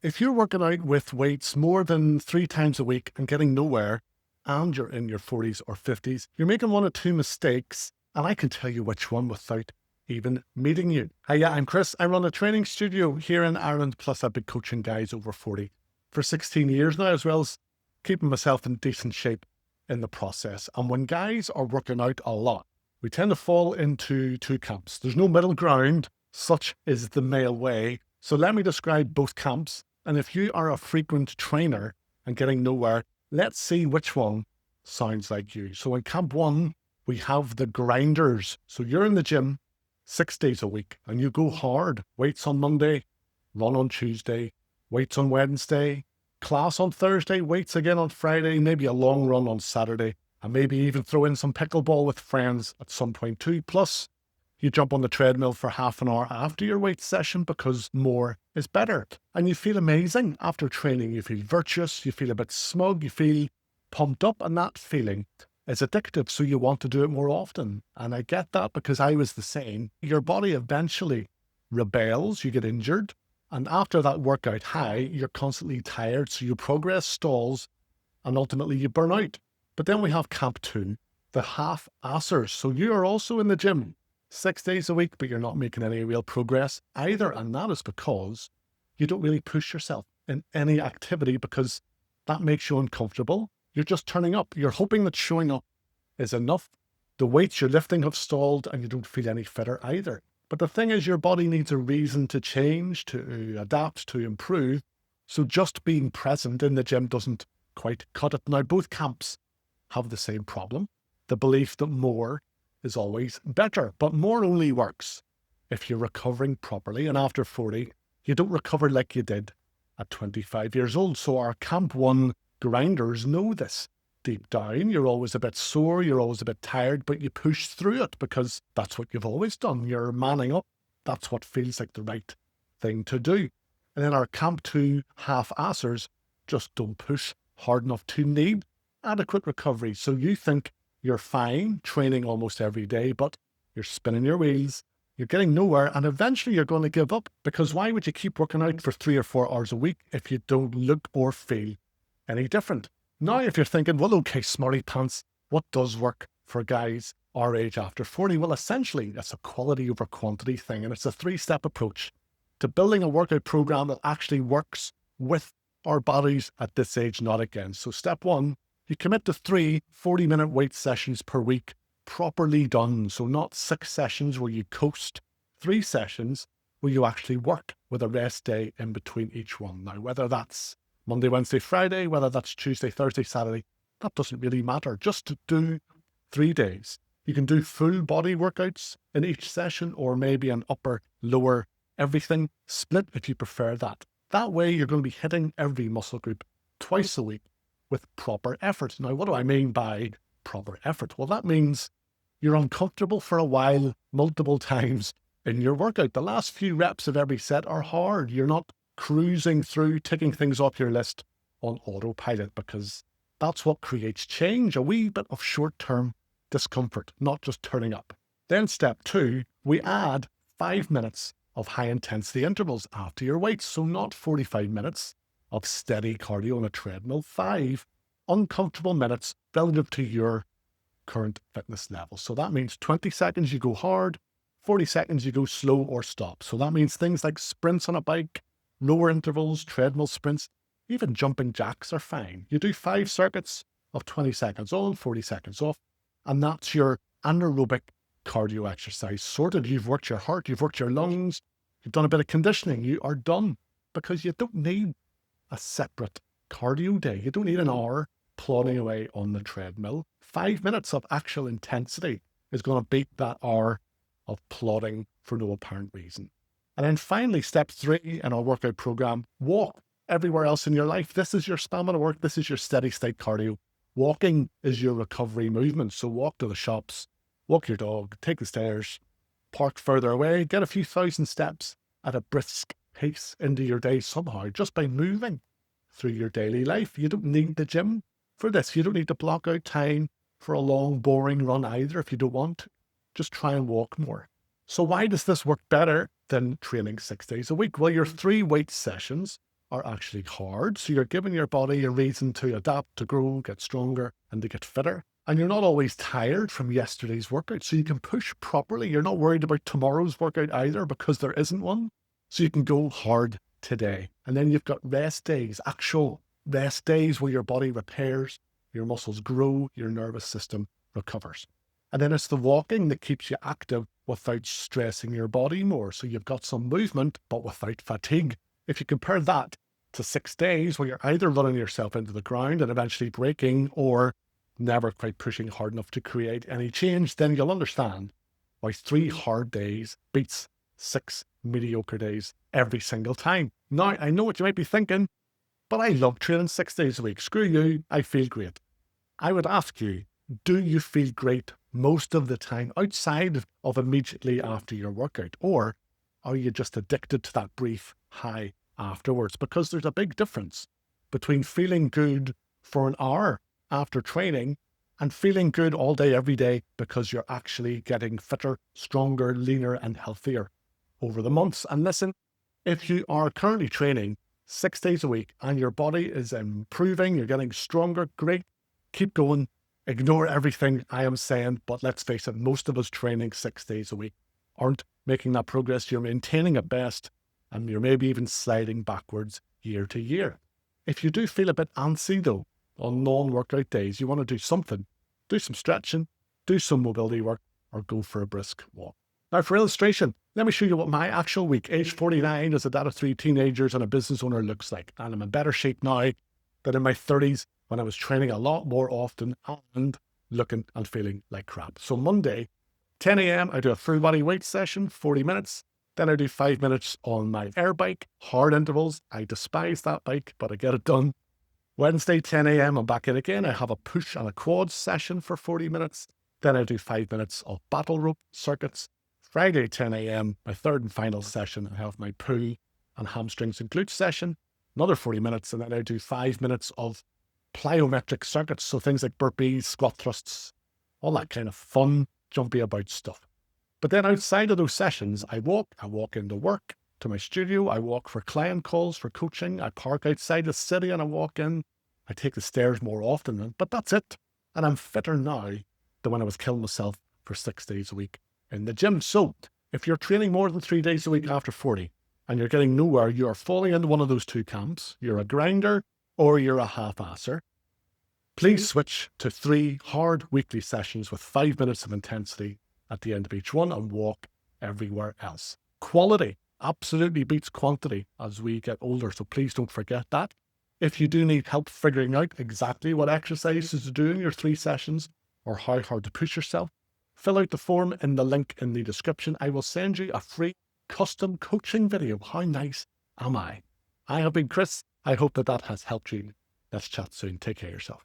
If you're working out with weights more than 3 times a week and getting nowhere, and you're in your 40s or 50s, you're making one or two mistakes, and I can tell you which one without even meeting you. Hi, yeah, I'm Chris. I run a training studio here in Ireland, plus I've been coaching guys over 40 for 16 years now, as well as keeping myself in decent shape in the process. And when guys are working out a lot, we tend to fall into two camps. There's no middle ground, such is the male way. So let me describe both camps. And if you are a frequent trainer and getting nowhere, let's see which one sounds like you. So in camp one, we have the grinders. So you're in the gym 6 days a week and you go hard. Weights on Monday, run on Tuesday, weights on Wednesday, class on Thursday, weights again on Friday, maybe a long run on Saturday, and maybe even throw in some pickleball with friends at some point too. Plus, you jump on the treadmill for half an hour after your weight session because more is better. And you feel amazing after training. You feel virtuous, you feel a bit smug, you feel pumped up, and that feeling is addictive. So you want to do it more often. And I get that because I was the same. Your body eventually rebels, you get injured. And after that workout high, you're constantly tired. So your progress stalls and ultimately you burn out. But then we have camp two, the half-assers. So you are also in the gym 6 days a week, but you're not making any real progress either. And that is because you don't really push yourself in any activity because that makes you uncomfortable. You're just turning up. You're hoping that showing up is enough. The weights you're lifting have stalled and you don't feel any fitter either. But the thing is, your body needs a reason to change, to adapt, to improve. So just being present in the gym doesn't quite cut it. Now, both camps have the same problem, the belief that more is always better, but more only works if you're recovering properly. And after 40, you don't recover like you did at 25 years old. So our camp one grinders know this. Deep down, you're always a bit sore, you're always a bit tired, but you push through it because that's what you've always done. You're manning up. That's what feels like the right thing to do. And then our camp two half-assers just don't push hard enough to need adequate recovery. So you think you're fine training almost every day, but you're spinning your wheels, you're getting nowhere, and eventually you're going to give up because why would you keep working out for 3 or 4 hours a week if you don't look or feel any different? Now, if you're thinking, well, okay, smarty pants, what does work for guys our age after 40? Well, essentially, it's a quality over quantity thing, and it's a 3-step approach to building a workout program that actually works with our bodies at this age, not again. So step one, you commit to 3 40-minute weight sessions per week, properly done. So not 6 sessions where you coast, 3 sessions where you actually work with a rest day in between each one. Now, whether that's Monday, Wednesday, Friday, whether that's Tuesday, Thursday, Saturday, that doesn't really matter. Just to do 3 days. You can do full body workouts in each session or maybe an upper, lower, everything split if you prefer that. That way you're going to be hitting every muscle group twice a week with proper effort. Now, what do I mean by proper effort? Well, that means you're uncomfortable for a while, multiple times in your workout. The last few reps of every set are hard. You're not cruising through, ticking things off your list on autopilot because that's what creates change, a wee bit of short-term discomfort, not just turning up. Then step 2, we add 5 minutes of high-intensity intervals after your weights. So not 45 minutes of steady cardio on a treadmill, 5 uncomfortable minutes relative to your current fitness level. So that means 20 seconds you go hard, 40 seconds you go slow or stop. So that means things like sprints on a bike, lower intervals, treadmill sprints, even jumping jacks are fine. You do 5 circuits of 20 seconds on, 40 seconds off, and that's your anaerobic cardio exercise sorted. You've worked your heart, you've worked your lungs, you've done a bit of conditioning, you are done because you don't need a separate cardio day. You don't need an hour plodding away on the treadmill. 5 minutes of actual intensity is going to beat that hour of plodding for no apparent reason. And then finally, step 3 in our workout program, walk everywhere else in your life. This is your stamina work. This is your steady state cardio. Walking is your recovery movement. So walk to the shops, walk your dog, take the stairs, park further away, get a few thousand steps at a brisk pace into your day somehow, just by moving through your daily life. You don't need the gym for this. You don't need to block out time for a long, boring run either if you don't want to. Just try and walk more. So why does this work better than training 6 days a week? Well, your 3 weight sessions are actually hard. So you're giving your body a reason to adapt, to grow, get stronger, and to get fitter. And you're not always tired from yesterday's workout. So you can push properly. You're not worried about tomorrow's workout either because there isn't one. So you can go hard today. And then you've got rest days, actual rest days where your body repairs, your muscles grow, your nervous system recovers. And then it's the walking that keeps you active without stressing your body more. So you've got some movement, but without fatigue. If you compare that to 6 days where you're either running yourself into the ground and eventually breaking or never quite pushing hard enough to create any change, then you'll understand why 3 hard days beats 6 mediocre days every single time. Now, I know what you might be thinking, but I love training 6 days a week. Screw you, I feel great. I would ask you, do you feel great most of the time outside of immediately after your workout? Or are you just addicted to that brief high afterwards? Because there's a big difference between feeling good for an hour after training and feeling good all day, every day, because you're actually getting fitter, stronger, leaner, and healthier over the months. And listen, if you are currently training 6 days a week and your body is improving, you're getting stronger, great, keep going. Ignore everything I am saying, but let's face it, most of us training 6 days a week aren't making that progress. You're maintaining at best, and you're maybe even sliding backwards year to year. If you do feel a bit antsy though, on non-workout days, you want to do something, do some stretching, do some mobility work, or go for a brisk walk. Now for illustration, let me show you what my actual week, age 49, as a dad of 3 teenagers and a business owner looks like. And I'm in better shape now than in my 30s when I was training a lot more often and looking and feeling like crap. So Monday, 10 a.m., I do a full body weight session, 40 minutes. Then I do 5 minutes on my air bike, hard intervals. I despise that bike, but I get it done. Wednesday, 10 a.m., I'm back in again. I have a push and a quads session for 40 minutes. Then I do 5 minutes of battle rope circuits. Friday, 10 a.m., my third and final session, I have my pull and hamstrings and glutes session, another 40 minutes, and then I do 5 minutes of plyometric circuits, so things like burpees, squat thrusts, all that kind of fun, jumpy about stuff. But then outside of those sessions, I walk into work, to my studio, I walk for client calls, for coaching, I park outside the city and I walk in, I take the stairs more often, but that's it. And I'm fitter now than when I was killing myself for 6 days a week in the gym. So if you're training more than 3 days a week after 40 and you're getting nowhere, you are falling into one of those two camps. You're a grinder or you're a half-asser. Please switch to 3 hard weekly sessions with 5 minutes of intensity at the end of each one and walk everywhere else. Quality absolutely beats quantity as we get older, so please don't forget that. If you do need help figuring out exactly what exercises to do in your 3 sessions or how hard to push yourself, fill out the form in the link in the description. I will send you a free custom coaching video. How nice am I? I have been Chris. I hope that has helped you. Let's chat soon. Take care of yourself.